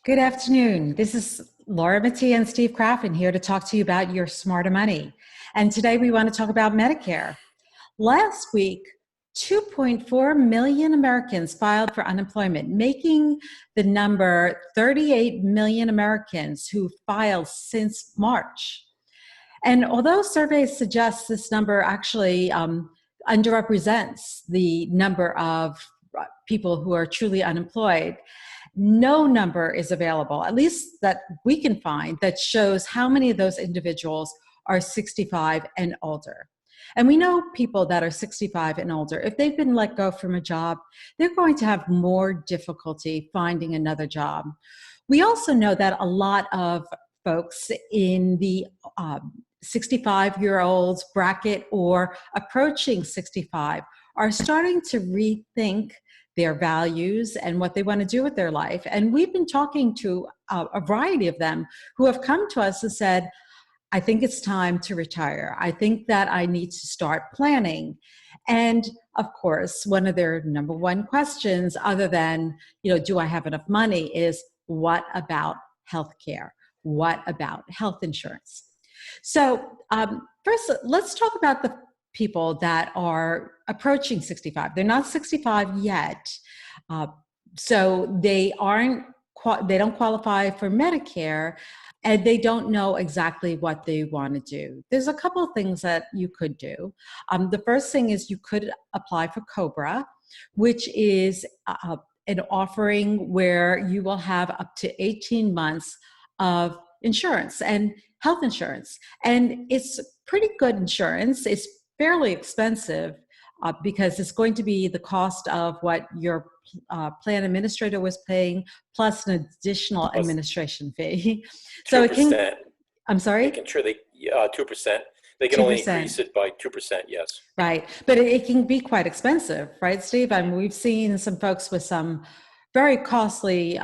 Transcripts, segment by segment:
Good afternoon. This is Laura Mattia and Steve Craft here to talk to you about your smarter money. And today we want to talk about Medicare. Last week, 2.4 million Americans filed for unemployment, making the number 38 million Americans who filed since March. And although surveys suggest this number actually underrepresents the number of people who are truly unemployed, no number is available, at least that we can find, that shows how many of those individuals are 65 and older. And we know people that are 65 and older, if they've been let go from a job, they're going to have more difficulty finding another job. We also know that a lot of folks in the 65-year-olds bracket or approaching 65 are starting to rethink their values and what they want to do with their life. And we've been talking to a variety of them who have come to us and said, I think it's time to retire. I think that I need to start planning. And of course, one of their number one questions, other than, do I have enough money, is what about healthcare? What about health insurance? So first, let's talk about the people that are approaching 65. They're not 65 yet, so they don't qualify for Medicare, and they don't know exactly what they want to do. There's a couple of things that you could do. The first thing is you could apply for Cobra, which is an offering where you will have up to 18 months of insurance and health insurance. And it's pretty good insurance. It's fairly expensive because it's going to be the cost of what your plan administrator was paying plus an additional administration fee. 2%. So it can, I'm sorry? 2%. They can 2%. Only increase it by 2%, yes. Right, but it can be quite expensive, right, Steve? I mean, we've seen some folks with some very costly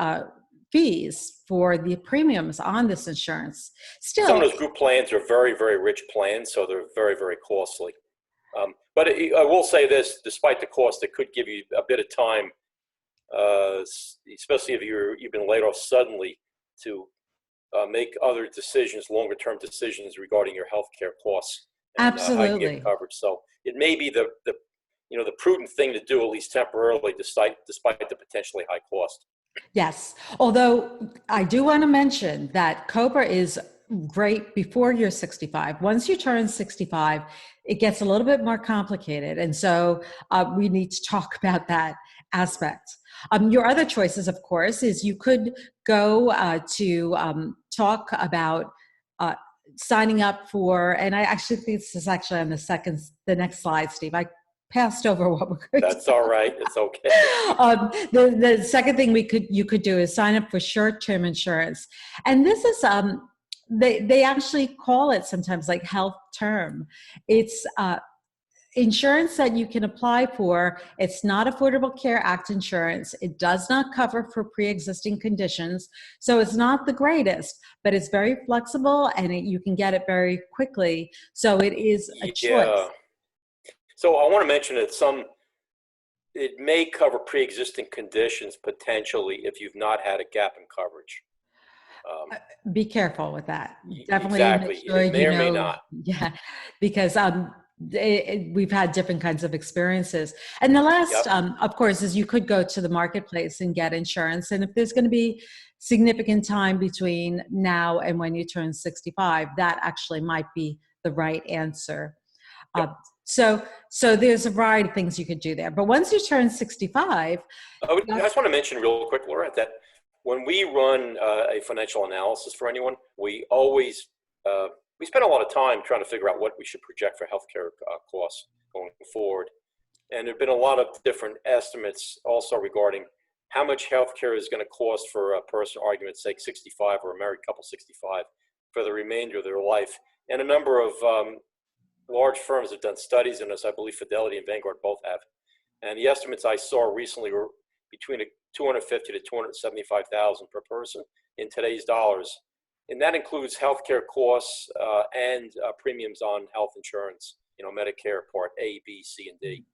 fees for the premiums on this insurance. Still, some of those group plans are very, very rich plans, so they're very, very costly. But I will say this, despite the cost, it could give you a bit of time, especially if you've been laid off suddenly, to make other decisions, longer term decisions regarding your health care costs and absolutely. How you get coverage. So it may be the prudent thing to do, at least temporarily, despite the potentially high cost. Yes, although I do want to mention that Cobra is great before you're 65. Once you turn 65, it gets a little bit more complicated. And so we need to talk about that aspect. Your other choices, of course, is you could go to talk about signing up for, and I actually think this is actually on the next slide, Steve. I passed over what we're going That's all right. It's okay. The second thing you could do is sign up for short-term insurance. And this is, they actually call it sometimes like health term. It's insurance that you can apply for. It's not Affordable Care Act insurance. It does not cover for pre-existing conditions. So it's not the greatest, but it's very flexible and you can get it very quickly. So it is a choice. So I want to mention that it may cover pre-existing conditions potentially if you've not had a gap in coverage. Be careful with that. Definitely exactly. Make sure it may or may not. Yeah, because we've had different kinds of experiences. And the last, of course, is you could go to the marketplace and get insurance. And if there's going to be significant time between now and when you turn 65, that actually might be the right answer. Yep. So there's a variety of things you could do there. But once you turn 65... I just want to mention real quick, Laura, that when we run a financial analysis for anyone, we always, we spend a lot of time trying to figure out what we should project for healthcare costs going forward. And there have been a lot of different estimates also regarding how much healthcare is going to cost for a person, argument's sake, 65 or a married couple 65 for the remainder of their life. And a number of large firms have done studies in this. I believe Fidelity and Vanguard both have. And the estimates I saw recently were between $250,000 to $275,000 per person in today's dollars. And that includes healthcare costs and premiums on health insurance, Medicare Part A, B, C, and D.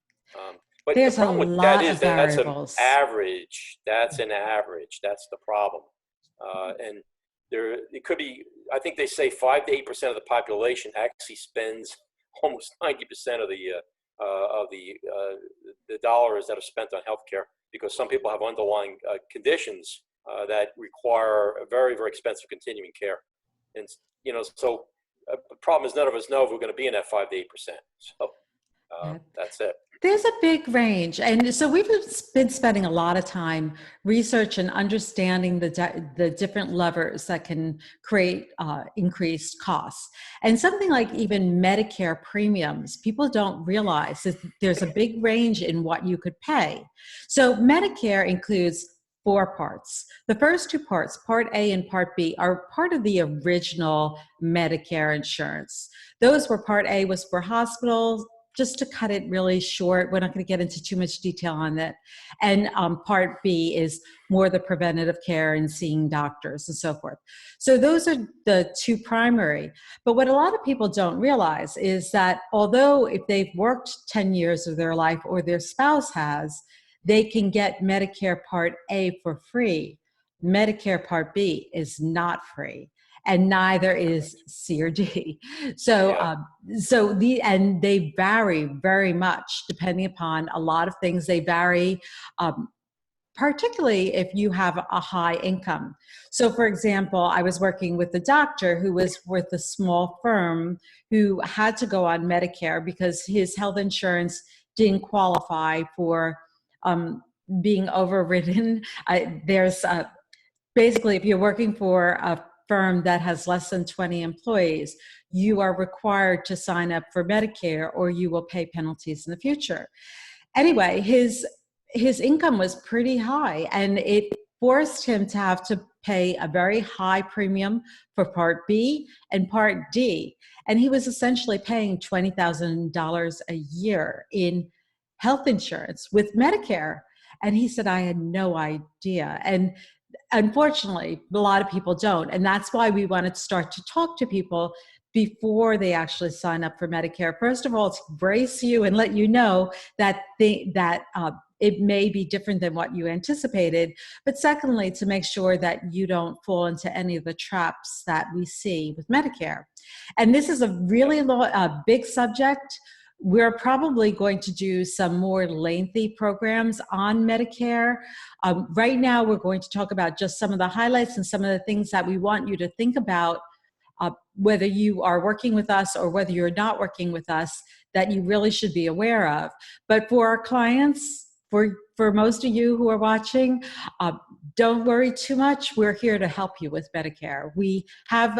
But there's the problem a with lot that is of variables. That's an average. That's the problem. And it could be, I think they say 5 to 8% of the population actually spends almost 90% of the dollars that are spent on healthcare, because some people have underlying conditions that require a very, very expensive continuing care. And, so the problem is none of us know if we're going to be in that 5 to 8%. So Yeah. that's it. There's a big range. And so we've been spending a lot of time research and understanding the different levers that can create increased costs. And something like even Medicare premiums, people don't realize that there's a big range in what you could pay. So Medicare includes 4 parts. The first 2 parts, Part A and Part B, are part of the original Medicare insurance. Those were Part A was for hospitals. Just to cut it really short, we're not going to get into too much detail on that. And Part B is more the preventative care and seeing doctors and so forth. So those are the 2 primary. But what a lot of people don't realize is that although if they've worked 10 years of their life or their spouse has, they can get Medicare Part A for free. Medicare Part B is not free. And neither is C or D. So, and they vary very much depending upon a lot of things. They vary, particularly if you have a high income. So, for example, I was working with a doctor who was with a small firm who had to go on Medicare because his health insurance didn't qualify for being overridden. Basically, if you're working for a firm that has less than 20 employees, you are required to sign up for Medicare or you will pay penalties in the future. Anyway, his income was pretty high and it forced him to have to pay a very high premium for Part B and Part D. And he was essentially paying $20,000 a year in health insurance with Medicare. And he said, I had no idea. And unfortunately, a lot of people don't. And that's why we wanted to start to talk to people before they actually sign up for Medicare. First of all, to brace you and let you know that it may be different than what you anticipated. But secondly, to make sure that you don't fall into any of the traps that we see with Medicare. And this is a really big subject. We're probably going to do some more lengthy programs on Medicare. Right now, we're going to talk about just some of the highlights and some of the things that we want you to think about, whether you are working with us or whether you're not working with us, that you really should be aware of. But for our clients, for most of you who are watching, don't worry too much. We're here to help you with Medicare. We have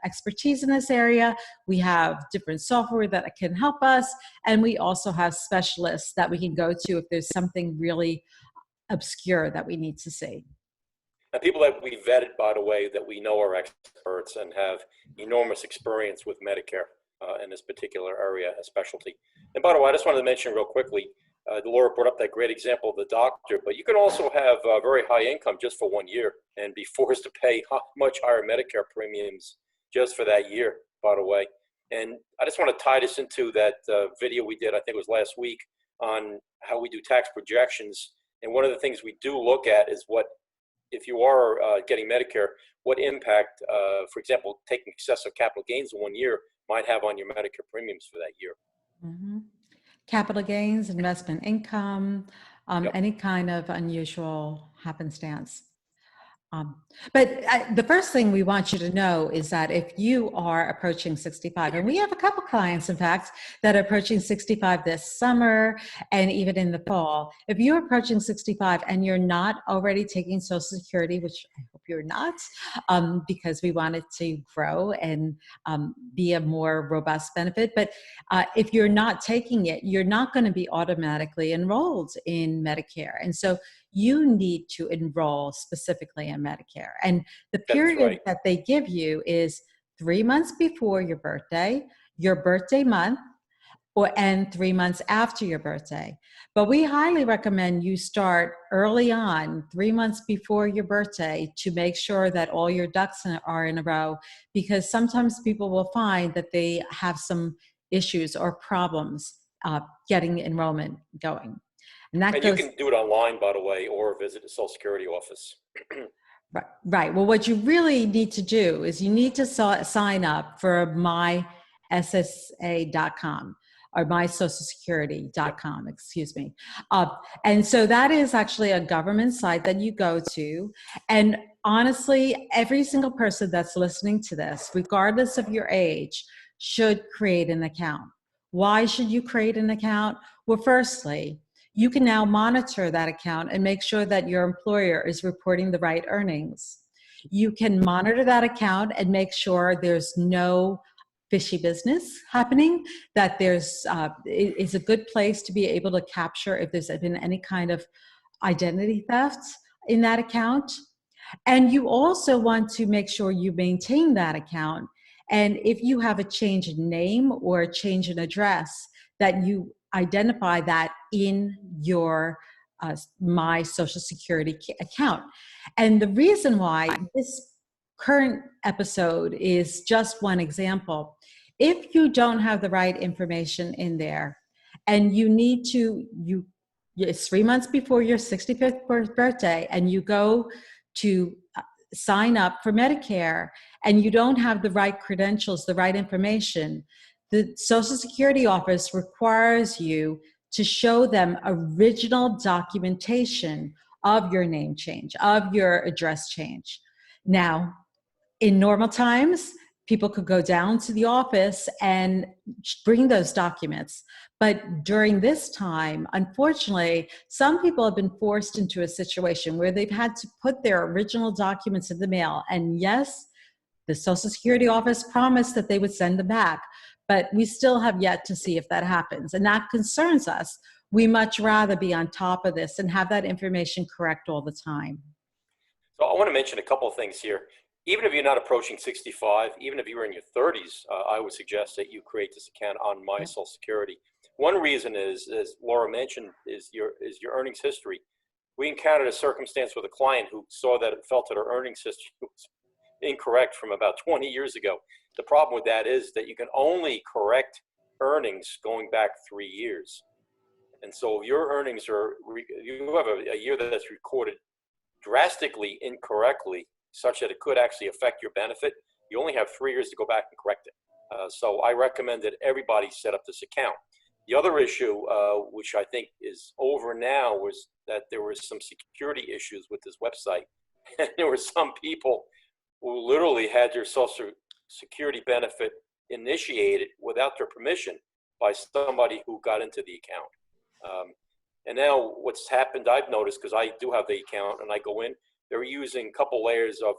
expertise in this area. We have different software that can help us. And we also have specialists that we can go to if there's something really obscure that we need to see. And people that we vetted, by the way, that we know are experts and have enormous experience with Medicare in this particular area, a specialty. And by the way, I just wanted to mention real quickly, Laura brought up that great example of the doctor, but you can also have very high income just for 1 year and be forced to pay much higher Medicare premiums just for that year, by the way. And I just want to tie this into that video we did, I think it was last week, on how we do tax projections. And one of the things we do look at is what, if you are getting Medicare, what impact, for example, taking excessive capital gains in 1 year might have on your Medicare premiums for that year. Mm-hmm. Capital gains, investment income, any kind of unusual happenstance. But the first thing we want you to know is that if you are approaching 65, and we have a couple clients, in fact, that are approaching 65 this summer and even in the fall, if you're approaching 65 and you're not already taking Social Security, which I hope you're not, because we want it to grow and be a more robust benefit. But if you're not taking it, you're not going to be automatically enrolled in Medicare. And so you need to enroll specifically in Medicare. And the period that they give you is 3 months before your birthday month, and 3 months after your birthday. But we highly recommend you start early on, 3 months before your birthday, to make sure that all your ducks are in a row, because sometimes people will find that they have some issues or problems getting enrollment going. And you can do it online, by the way, or visit the Social Security office. Right. Right. Well, what you really need to do is you need to sign up for myssa.com or Yep. mysocialsecurity.com, excuse me. Uh, and so that is actually a government site that you go to. And honestly, every single person that's listening to this, regardless of your age, should create an account. Why should you create an account? Well, firstly, you can now monitor that account and make sure that your employer is reporting the right earnings. You can monitor that account and make sure there's no fishy business happening, that it is a good place to be able to capture if there's been any kind of identity theft in that account. And you also want to make sure you maintain that account. And if you have a change in name or a change in address, that you identify that in your My Social Security account. And the reason why this current episode is just one example. If you don't have the right information in there and you need to, it's 3 months before your 65th birthday and you go to sign up for Medicare and you don't have the right credentials, the right information, the Social Security office requires you to show them original documentation of your name change, of your address change. Now, in normal times, people could go down to the office and bring those documents. But during this time, unfortunately, some people have been forced into a situation where they've had to put their original documents in the mail. And yes, the Social Security office promised that they would send them back, but we still have yet to see if that happens. And that concerns us. We much rather be on top of this and have that information correct all the time. So I want to mention a couple of things here. Even if you're not approaching 65, even if you're in your 30s, I would suggest that you create this account on My Social Security. One reason is, as Laura mentioned, is your earnings history. We encountered a circumstance with a client who saw that it felt that her earnings history was incorrect from about 20 years ago. The problem with that is that you can only correct earnings going back 3 years. And so if your earnings you have a year that's recorded drastically incorrectly, such that it could actually affect your benefit, you only have 3 years to go back and correct it. So I recommend that everybody set up this account. The other issue, which I think is over now, was that there were some security issues with this website. And there were some people who literally had their Social Security benefit initiated without their permission by somebody who got into the account. And now what's happened, I've noticed, because I do have the account and I go in, they're using a couple layers of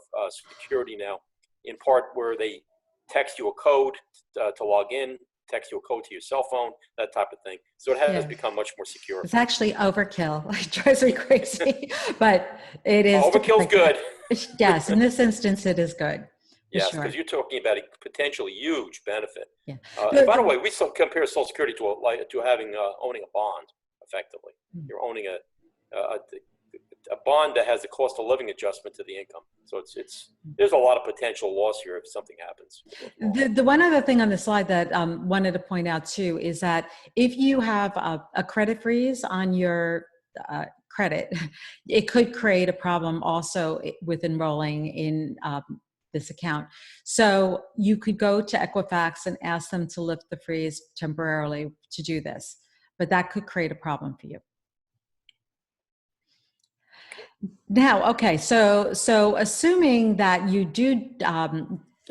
security now, in part where they text you a code to log in, text you a code to your cell phone, that type of thing. So it has become much more secure. It's actually overkill. It drives me crazy, but it is. Overkill's good. Yes, in this instance, it is good. Yes, sure. Because you're talking about a potentially huge benefit. Yeah. And by the way, we compare Social Security to owning a bond, effectively. Mm-hmm. You're owning a bond that has a cost of living adjustment to the income. So there's a lot of potential loss here if something happens. The one other thing on the slide that wanted to point out too is that if you have a credit freeze on your credit, it could create a problem also with enrolling in this account. So you could go to Equifax and ask them to lift the freeze temporarily to do this, but that could create a problem for you. Now, okay, so assuming that you do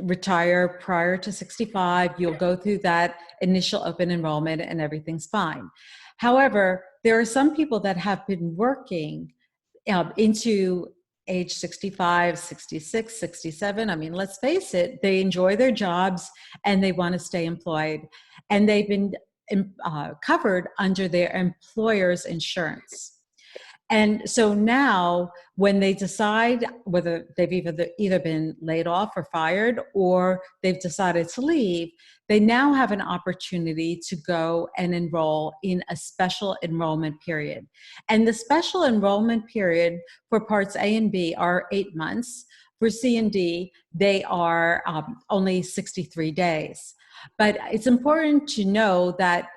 retire prior to 65, you'll go through that initial open enrollment and everything's fine. However, there are some people that have been working into age 65, 66, 67. I mean, let's face it, they enjoy their jobs and they want to stay employed, and they've been covered under their employer's insurance. And so now when they decide whether they've either been laid off or fired or they've decided to leave, they now have an opportunity to go and enroll in a special enrollment period. And the special enrollment period for parts A and B are 8 months. For C and D, they are only 63 days. But it's important to know that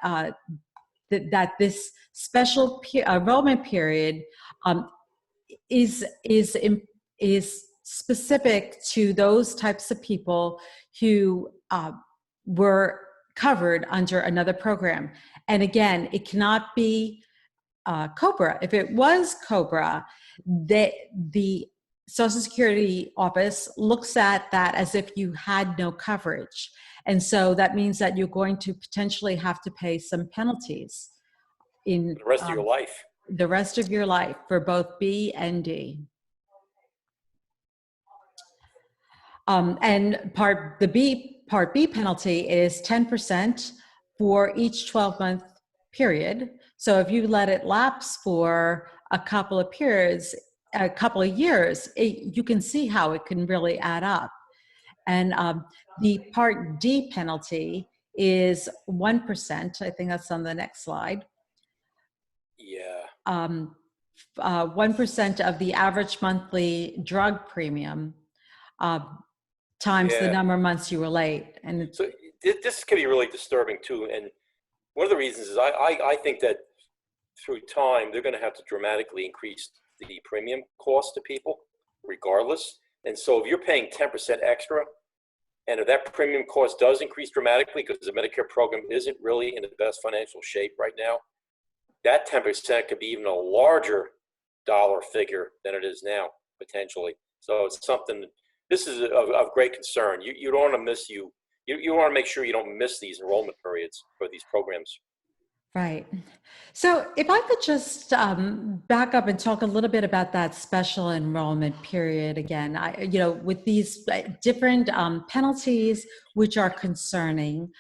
that this special enrollment period is specific to those types of people who were covered under another program. And again, it cannot be Cobra. If it was Cobra, the Social Security office looks at that as if you had no coverage. And so that means that you're going to potentially have to pay some penalties in The rest of your life. The rest of your life for both B and D. And Part B penalty is 10% for each 12-month period. So if you let it lapse for a couple of years, you can see how it can really add up. And the Part D penalty is 1%. I think that's on the next slide. Yeah. 1% of the average monthly drug premium times the number of months you were late. And so this can be really disturbing too. And one of the reasons is I think that through time, they're going to have to dramatically increase the premium cost to people regardless. And so if you're paying 10% extra, and if that premium cost does increase dramatically because the Medicare program isn't really in the best financial shape right now, that 10% could be even a larger dollar figure than it is now, potentially. So it's something, this is of great concern. You don't want to miss, you want to make sure you don't miss these enrollment periods for these programs. Right. So if I could just back up and talk a little bit about that special enrollment period again, with these different penalties which are concerning,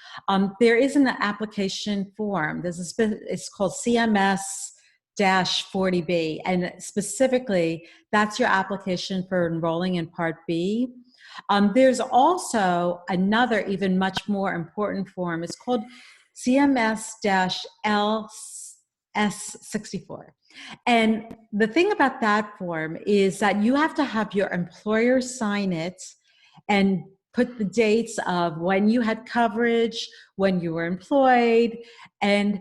there is an application form. It's called CMS-40B, and specifically that's your application for enrolling in Part B. There's also another even much more important form. It's called CMS-LS64. And the thing about that form is that you have to have your employer sign it and put the dates of when you had coverage, when you were employed, and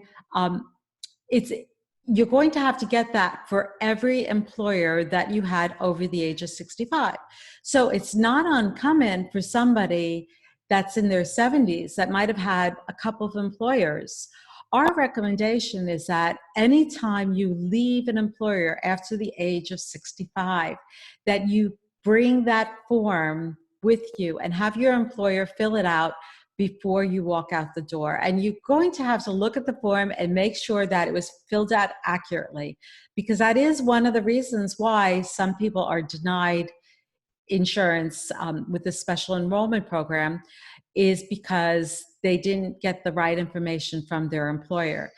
you're going to have to get that for every employer that you had over the age of 65. So it's not uncommon for somebody that's in their 70s that might have had a couple of employers. Our recommendation is that anytime you leave an employer after the age of 65, that you bring that form with you and have your employer fill it out before you walk out the door. And you're going to have to look at the form and make sure that it was filled out accurately, because that is one of the reasons why some people are denied insurance with the special enrollment program, is because they didn't get the right information from their employer.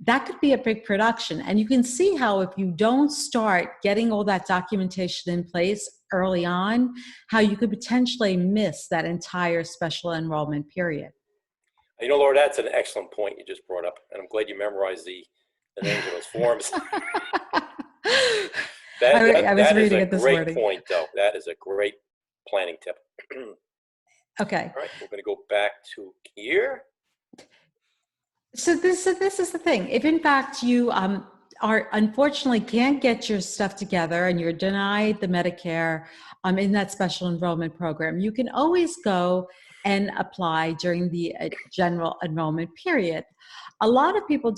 That could be a big production. And you can see how if you don't start getting all that documentation in place early on, how you could potentially miss that entire special enrollment period. You know, Laura, that's an excellent point you just brought up. And I'm glad you memorized the names of those forms. I was reading it this morning. That is a great point, though. That is a great planning tip. Okay. All right, we're going to go back to here. So this is the thing. If in fact you are unfortunately can't get your stuff together and you're denied the Medicare in that special enrollment program, you can always go and apply during the general enrollment period. A lot of people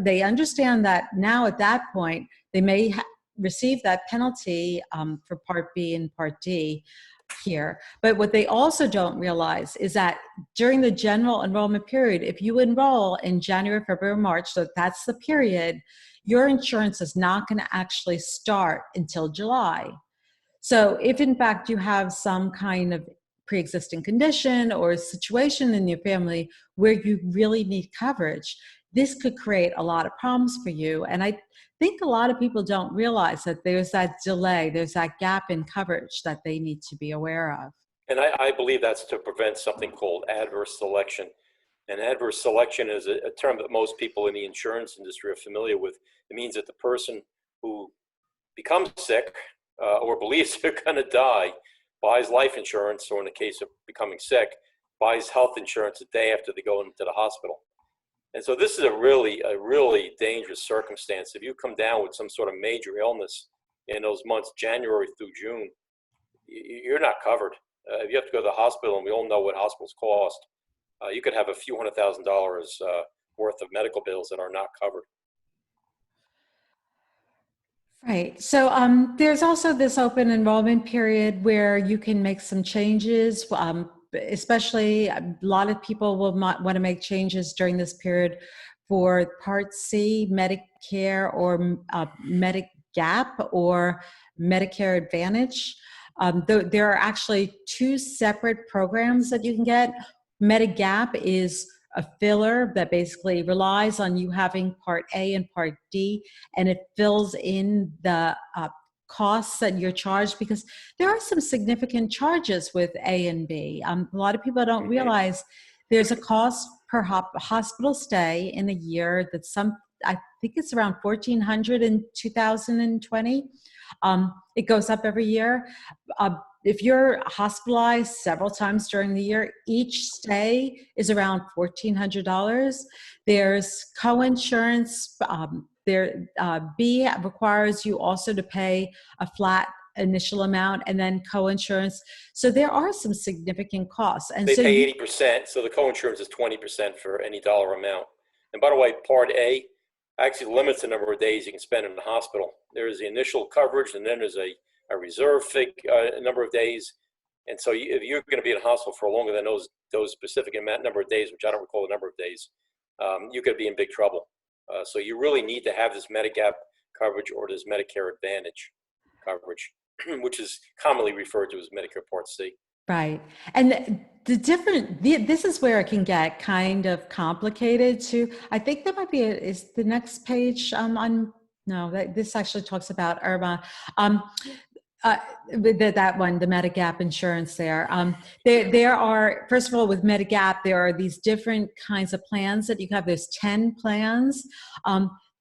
they understand that now at that point they may receive that penalty for Part B and Part D here. But what they also don't realize is that during the general enrollment period, if you enroll in January, February, March, so that's the period, your insurance is not going to actually start until July. So if in fact you have some kind of pre-existing condition or a situation in your family where you really need coverage, this could create a lot of problems for you. And I think a lot of people don't realize that there's that delay, there's that gap in coverage that they need to be aware of. And I believe that's to prevent something called adverse selection. And adverse selection is a term that most people in the insurance industry are familiar with. It means that the person who becomes sick or believes they're going to die buys life insurance, or in the case of becoming sick, buys health insurance the day after they go into the hospital. And so this is a really dangerous circumstance. If you come down with some sort of major illness in those months, January through June, you're not covered. If you have to go to the hospital, and we all know what hospitals cost, you could have a few $100,000 worth of medical bills that are not covered. Right. So there's also this open enrollment period where you can make some changes. Especially a lot of people will want to make changes during this period for Part C, Medicare, or Medigap, or Medicare Advantage. There are actually two separate programs that you can get. Medigap is a filler that basically relies on you having Part A and Part D, and it fills in the costs that you're charged, because there are some significant charges with A and B. A lot of people don't realize there's a cost per hospital stay in a year that's I think it's around $1,400 in 2020. It goes up every year. If you're hospitalized several times during the year, each stay is around $1,400. There's coinsurance. B requires you also to pay a flat initial amount and then coinsurance. So there are some significant costs. And they pay 80%, so the coinsurance is 20% for any dollar amount. And by the way, Part A actually limits the number of days you can spend in the hospital. There's the initial coverage, and then there's a reserve number of days. And so if you're going to be in a hospital for longer than those specific number of days, which I don't recall the number of days, you could be in big trouble. So you really need to have this Medigap coverage or this Medicare Advantage coverage, which is commonly referred to as Medicare Part C. Right. And this is where it can get kind of complicated too. I think there might be, is the next page this actually talks about IRMA. That one, the Medigap insurance there. There are, first of all, with Medigap, there are these different kinds of plans that you have. There's 10 plans.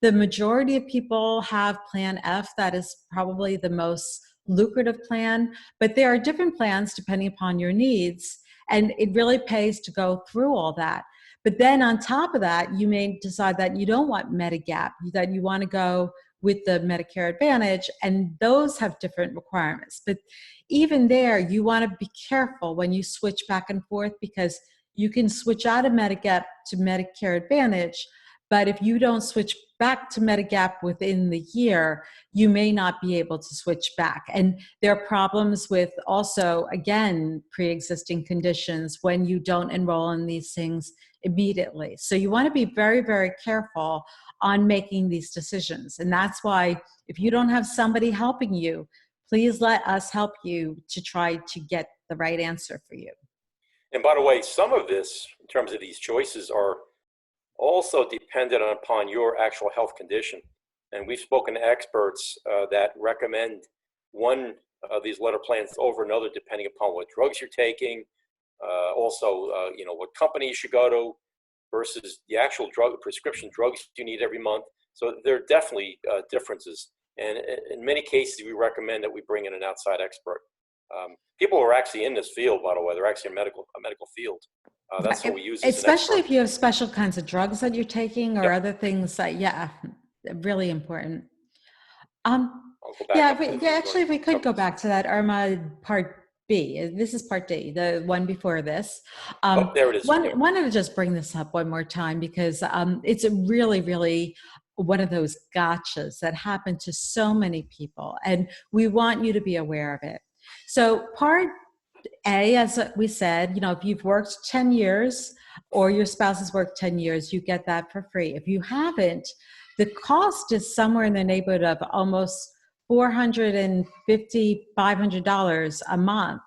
The majority of people have Plan F. That is probably the most lucrative plan, but there are different plans depending upon your needs, and it really pays to go through all that. But then on top of that, you may decide that you don't want Medigap, that you want to go with the Medicare Advantage, and those have different requirements. But even there, you want to be careful when you switch back and forth, because you can switch out of Medigap to Medicare Advantage, but if you don't switch back to Medigap within the year, you may not be able to switch back. And there are problems with also, again, pre-existing conditions when you don't enroll in these things immediately. So you want to be very, very careful on making these decisions. And that's why if you don't have somebody helping you, please let us help you to try to get the right answer for you. And by the way, some of this, in terms of these choices, are also dependent upon your actual health condition. And we've spoken to experts that recommend one of these letter plans over another, depending upon what drugs you're taking, also what company you should go to versus the actual prescription drugs you need every month. So there are definitely differences. And in many cases, we recommend that we bring in an outside expert. People who are actually in this field, by the way, they're actually in a medical field. That's what we use. Especially if you have special kinds of drugs that you're taking or other things that, really important. If we could go back to that IRMA Part B. This is Part D, the one before this. There it is. Wanted to just bring this up one more time because it's a really, really one of those gotchas that happen to so many people, and we want you to be aware of it. So Part A, as we said, if you've worked 10 years or your spouse has worked 10 years, you get that for free. If you haven't, the cost is somewhere in the neighborhood of almost $450, $500 a month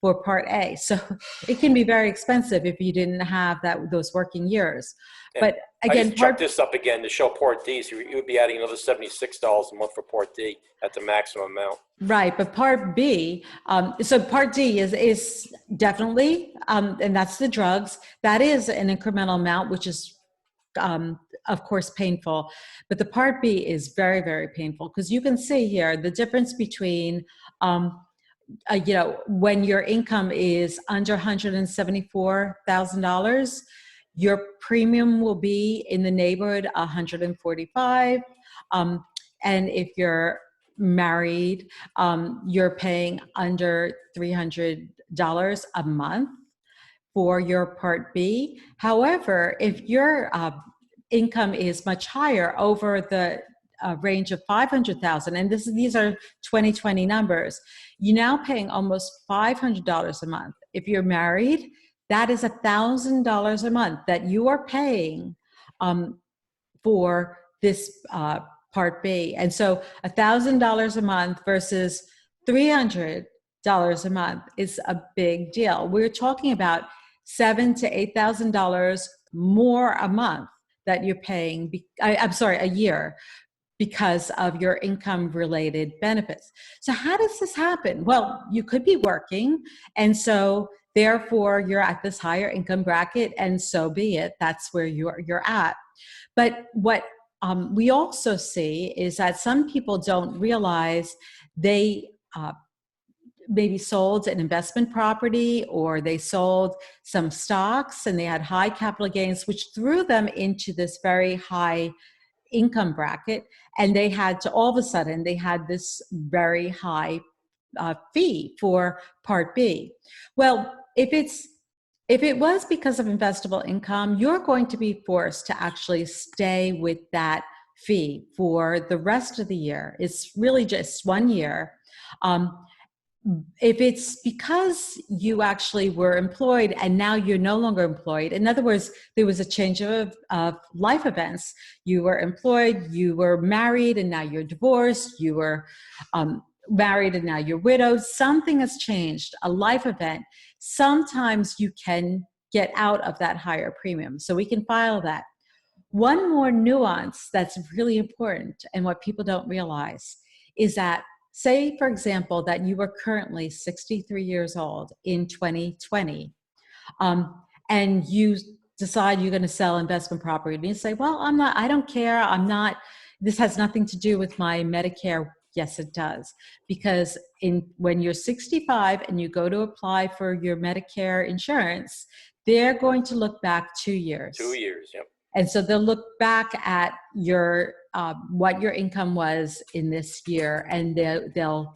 for Part A. So it can be very expensive if you didn't have those working years. And but again, I just checked this up again to show Part D, so you would be adding another $76 a month for Part D at the maximum amount. Right, but Part B, so Part D is definitely, and that's the drugs, that is an incremental amount, which is of course painful, but the Part B is very, very painful, because you can see here the difference between when your income is under $174,000, your premium will be in the neighborhood $145, and if you're married, you're paying under $300 a month for your Part B. However, if your income is much higher, over the range of 500,000, and these are 2020 numbers, you're now paying almost $500 a month. If you're married, that is $1,000 a month that you are paying for this Part B. And so $1,000 a month versus $300 a month is a big deal. We're talking about $7,000 to $8,000 more a month that you're paying, a year, because of your income related benefits. So how does this happen? Well, you could be working, and so therefore you're at this higher income bracket, and so be it. That's where you're at. But what we also see is that some people don't realize they maybe sold an investment property, or they sold some stocks and they had high capital gains, which threw them into this very high income bracket. And they had to, all of a sudden, they had this very high fee for Part B. Well, if it was because of investable income, you're going to be forced to actually stay with that fee for the rest of the year. It's really just 1 year. If it's because you actually were employed and now you're no longer employed, in other words, there was a change of life events. You were employed, you were married, and now you're divorced. You were married and now you're widowed. Something has changed, a life event. Sometimes you can get out of that higher premium. So we can file that. One more nuance that's really important, and what people don't realize, is that, say, for example, that you were currently 63 years old in 2020, and you decide you're going to sell investment property, and you say, well, I don't care, this has nothing to do with my Medicare. Yes, it does. Because when you're 65 and you go to apply for your Medicare insurance, they're going to look back 2 years. 2 years, yep. And so they'll look back at your what your income was in this year, and they'll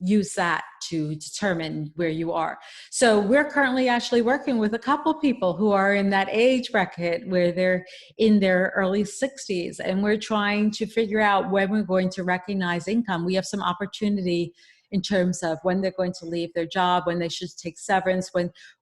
use that to determine where you are. So we're currently actually working with a couple people who are in that age bracket where they're in their early 60s, and we're trying to figure out when we're going to recognize income. We have some opportunity in terms of when they're going to leave their job, when they should take severance,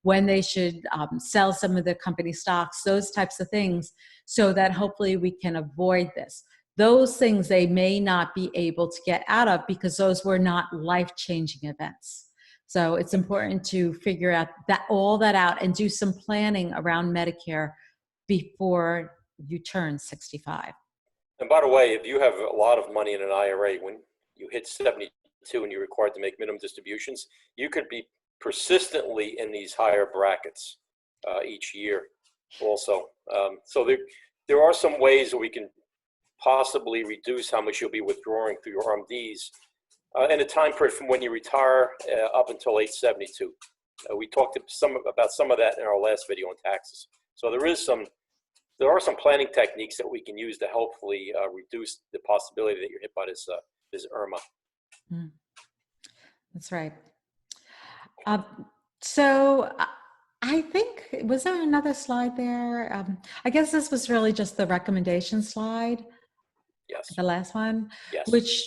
when they should sell some of their company stocks, those types of things, so that hopefully we can avoid this. Those things they may not be able to get out of because those were not life-changing events. So it's important to figure out all that out and do some planning around Medicare before you turn 65. And by the way, if you have a lot of money in an IRA, when you hit 72 and you're required to make minimum distributions, you could be persistently in these higher brackets each year also. So there are some ways that we can possibly reduce how much you'll be withdrawing through your RMDs in a time period from when you retire up until age 72. We talked about some of that in our last video on taxes. So there are some planning techniques that we can use to hopefully reduce the possibility that you're hit by this IRMA. That's right. So I think, was there another slide there? I guess this was really just the recommendation slide. Yes. The last one. Yes. Which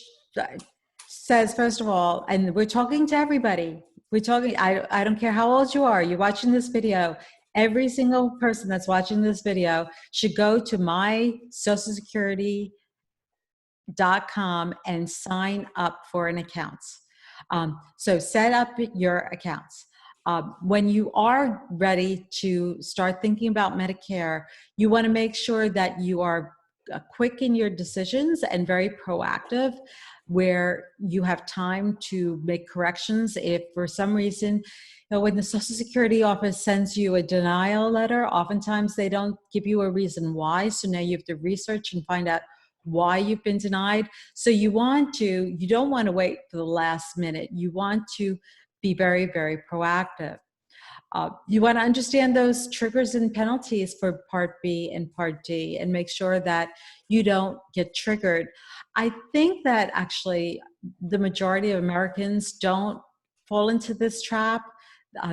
says, first of all, and we're talking to everybody. I don't care how old you are, you're watching this video. Every single person that's watching this video should go to mysocialsecurity.com and sign up for an account. So set up your accounts. When you are ready to start thinking about Medicare, you want to make sure that you are quick in your decisions and very proactive, where you have time to make corrections. If for some reason, when the Social Security office sends you a denial letter, oftentimes they don't give you a reason why. So now you have to research and find out why you've been denied. So you don't want to wait for the last minute. You want to be very, very proactive. You want to understand those triggers and penalties for Part B and Part D and make sure that you don't get triggered. I think that actually the majority of Americans don't fall into this trap.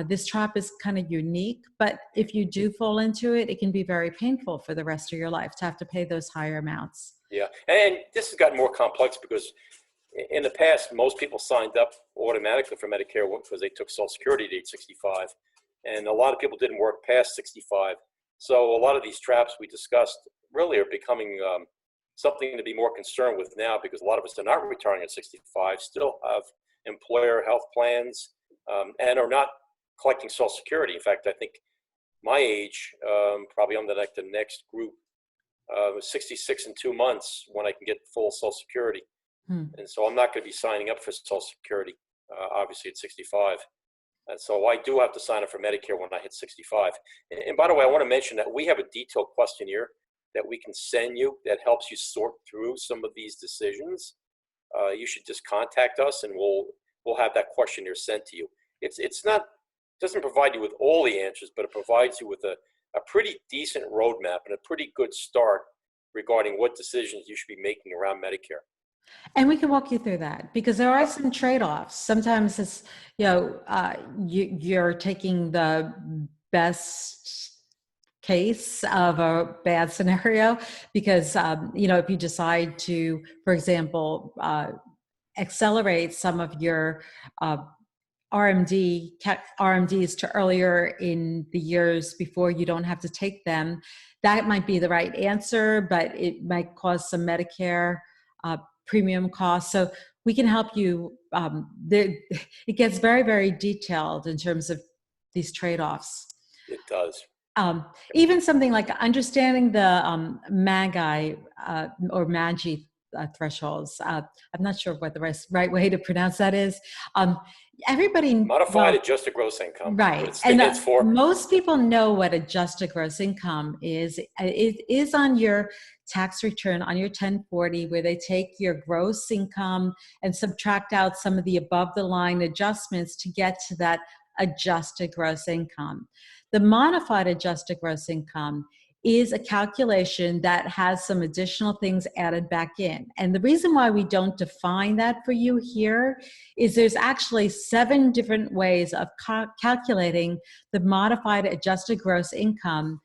This trap is kind of unique, but if you do fall into it, it can be very painful for the rest of your life to have to pay those higher amounts. Yeah, and this has gotten more complex because in the past, most people signed up automatically for Medicare because they took Social Security at age 65, and a lot of people didn't work past 65. So a lot of these traps we discussed really are becoming something to be more concerned with now, because a lot of us are not retiring at 65, still have employer health plans, and are not collecting Social Security. In fact, I think my age, probably I'm the next group, 66 in 2 months when I can get full Social Security. And so I'm not going to be signing up for Social Security, obviously at 65. And so I do have to sign up for Medicare when I hit 65. And by the way, I want to mention that we have a detailed questionnaire that we can send you that helps you sort through some of these decisions. You should just contact us, and we'll have that questionnaire sent to you. It's not, doesn't provide you with all the answers, but it provides you with a pretty decent roadmap and a pretty good start regarding what decisions you should be making around Medicare. And we can walk you through that, because there are some trade-offs. Sometimes it's, you're taking the best case of a bad scenario, because, if you decide to, for example, accelerate some of your RMDs to earlier in the years before you don't have to take them, that might be the right answer, but it might cause some Medicare premium costs. So we can help you. It gets very, very detailed in terms of these trade-offs. It does. Even something like understanding the MAGI or MAGI thresholds. I'm not sure what the right way to pronounce that is. Everybody modified adjusted gross income, right? And for most people know what adjusted gross income is. It is on your tax return on your 1040, where they take your gross income and subtract out some of the above the line adjustments to get to that adjusted gross income. The modified adjusted gross income is a calculation that has some additional things added back in. And the reason why we don't define that for you here is there's actually 7 different ways of calculating the modified adjusted gross income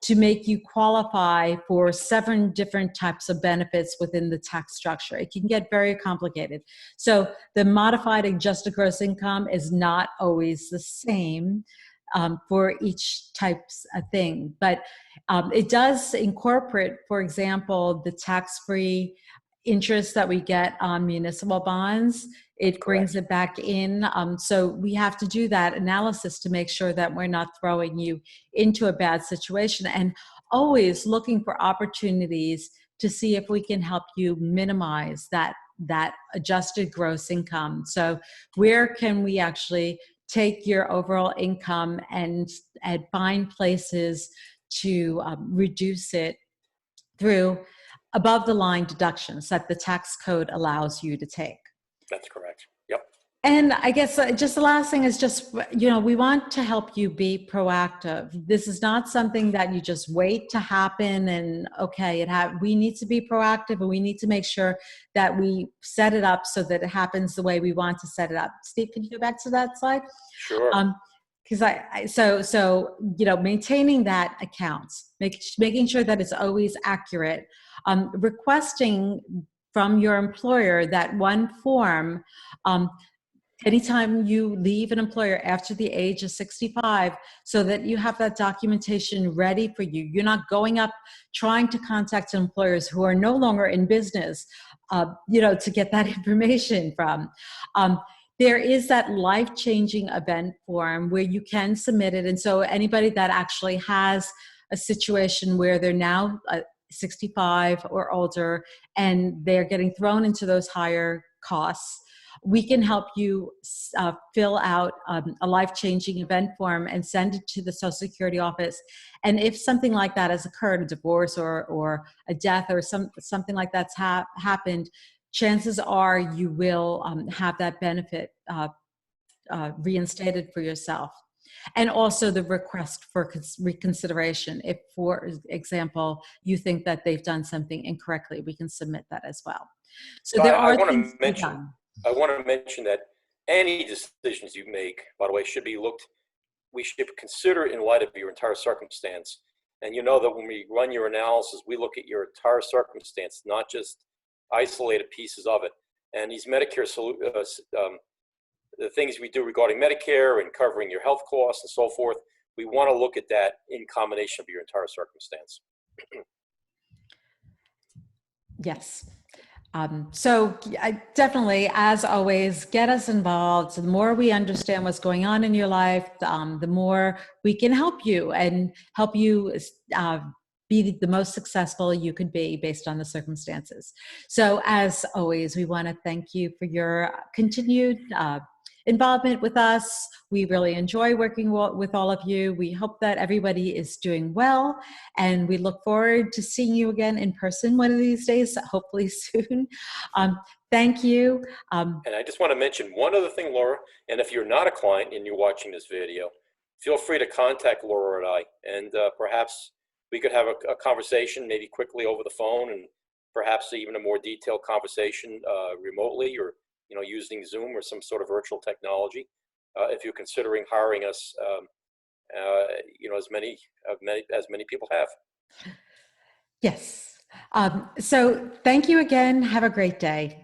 to make you qualify for 7 different types of benefits within the tax structure. It can get very complicated. So the modified adjusted gross income is not always the same for each types of thing, but it does incorporate, for example, the tax-free interest that we get on municipal bonds. It brings it back in. So we have to do that analysis to make sure that we're not throwing you into a bad situation, and always looking for opportunities to see if we can help you minimize that adjusted gross income. So where can we actually take your overall income and find places to reduce it through above the line deductions that the tax code allows you to take. That's correct. Yep. And I guess just the last thing is just, we want to help you be proactive. This is not something that you just wait to happen and okay, we need to be proactive, and we need to make sure that we set it up so that it happens the way we want to set it up. Steve, can you go back to that slide? Sure. Because maintaining that account, making sure that it's always accurate, requesting from your employer that one form, anytime you leave an employer after the age of 65, so that you have that documentation ready for you. You're not going up trying to contact employers who are no longer in business, to get that information from. There is that life-changing event form where you can submit it. And so anybody that actually has a situation where they're now 65 or older and they're getting thrown into those higher costs, we can help you fill out a life-changing event form and send it to the Social Security office. And if something like that has occurred, a divorce or a death or something like that's happened, chances are you will have that benefit reinstated for yourself. And also the request for reconsideration. If, for example, you think that they've done something incorrectly, we can submit that as well. So So there I are want things to to be mention, done. that any decisions you make, by the way, we should consider in light of your entire circumstance. And you know that when we run your analysis, we look at your entire circumstance, not just isolated pieces of it. And these the things we do regarding Medicare and covering your health costs and so forth, we want to look at that in combination of your entire circumstance. Yes. So I definitely, as always, get us involved. So the more we understand what's going on in your life, the more we can help you and help you be the most successful you could be based on the circumstances. So as always, we want to thank you for your continued involvement with us. We really enjoy working with all of you. We hope that everybody is doing well, and we look forward to seeing you again in person one of these days, hopefully soon. Thank you. And I just want to mention one other thing, Laura, and if you're not a client and you're watching this video, feel free to contact Laura and I, and perhaps we could have a conversation, maybe quickly over the phone, and perhaps even a more detailed conversation remotely, or using Zoom or some sort of virtual technology. If you're considering hiring us, as many people have. Yes. So thank you again. Have a great day.